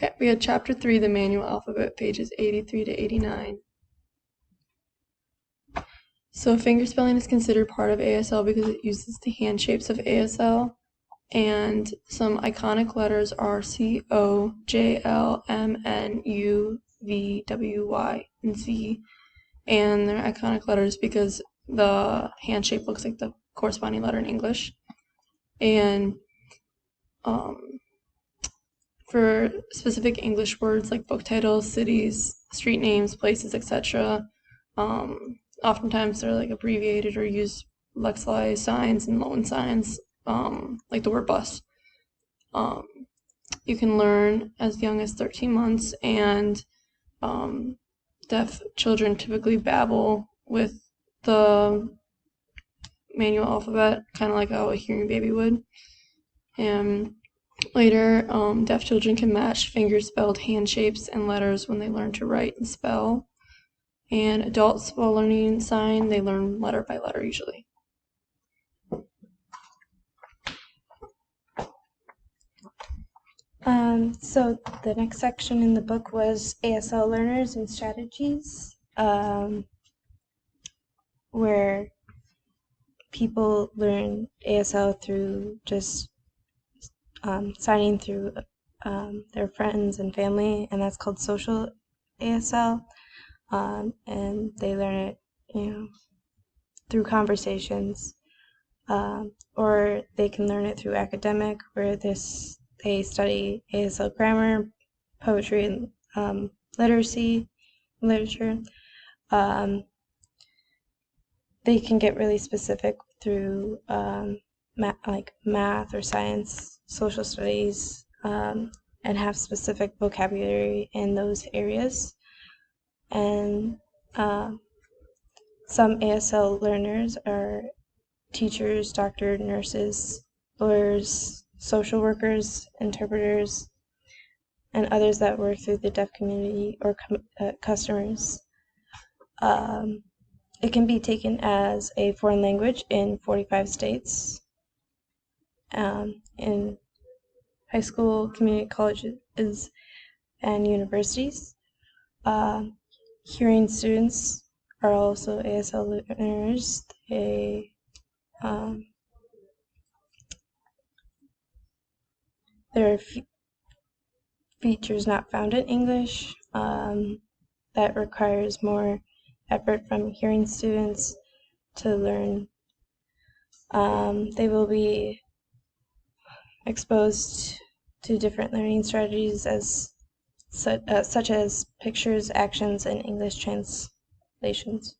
Okay, we had Chapter 3, the manual alphabet, pages 83 to 89. So fingerspelling is considered part of ASL because it uses the hand shapes of ASL, and some iconic letters are C, O, J, L, M, N, U, V, W, Y, and Z. And they're iconic letters because the hand shape looks like the corresponding letter in English. And for specific English words like book titles, cities, street names, places, etc., oftentimes they're like abbreviated or use Lexile signs and loan signs, like the word bus. You can learn as young as 13 months, and deaf children typically babble with the manual alphabet, kind of like how a hearing baby would. And later, deaf children can match finger-spelled hand shapes and letters when they learn to write and spell. And adults, while learning sign, they learn letter by letter usually. So the next section in the book was ASL learners and strategies, where people learn ASL through just signing through their friends and family, and that's called social ASL. And they learn it, through conversations, or they can learn it through academic, where they study ASL grammar, poetry, and literature. They can get really specific through like math or science, social studies, and have specific vocabulary in those areas. And some ASL learners are teachers, doctors, nurses, lawyers, social workers, interpreters, and others that work through the deaf community or customers. It can be taken as a foreign language in 45 states. In high school, community colleges, and universities. Hearing students are also ASL learners. There are features not found in English that requires more effort from hearing students to learn. They will be exposed to different learning strategies such as pictures, actions, and English translations.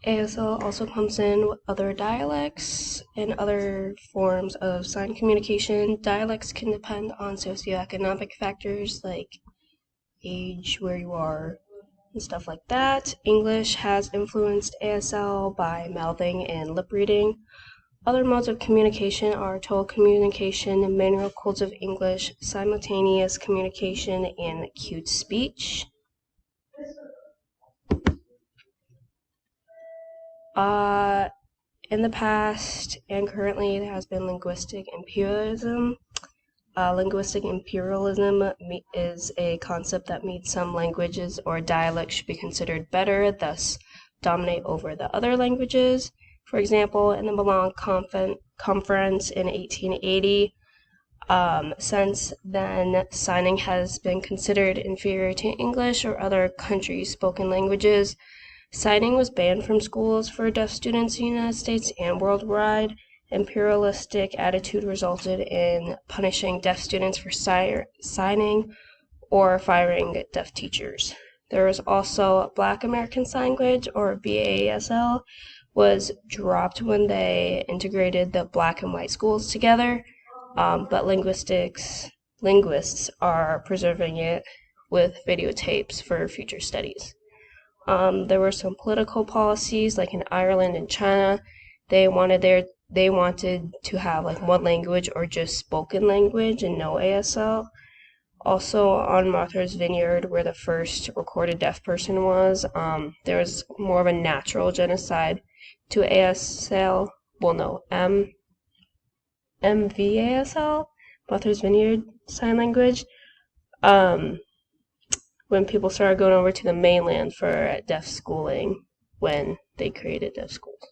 ASL also comes in with other dialects and other forms of sign communication. Dialects can depend on socioeconomic factors like age, where you are, and stuff like that. English has influenced ASL by mouthing and lip reading. Other modes of communication are total communication, manual codes of English, simultaneous communication, and cued speech. In the past and currently, there has been linguistic imperialism. Linguistic imperialism is a concept that means some languages or dialects should be considered better, thus dominate over the other languages. For example, in the Milan Conference in 1880, since then, signing has been considered inferior to English or other countries' spoken languages. Signing was banned from schools for deaf students in the United States and worldwide. Imperialistic attitude resulted in punishing deaf students for signing or firing deaf teachers. There was also Black American Sign Language, or BASL, was dropped when they integrated the black and white schools together, but linguists are preserving it with videotapes for future studies. There were some political policies, like in Ireland and China. They wanted to have like one language or just spoken language and no ASL. Also on Martha's Vineyard, where the first recorded deaf person was, there was more of a natural genocide to ASL MVASL, Martha's Vineyard Sign Language, when people started going over to the mainland for deaf schooling when they created deaf schools.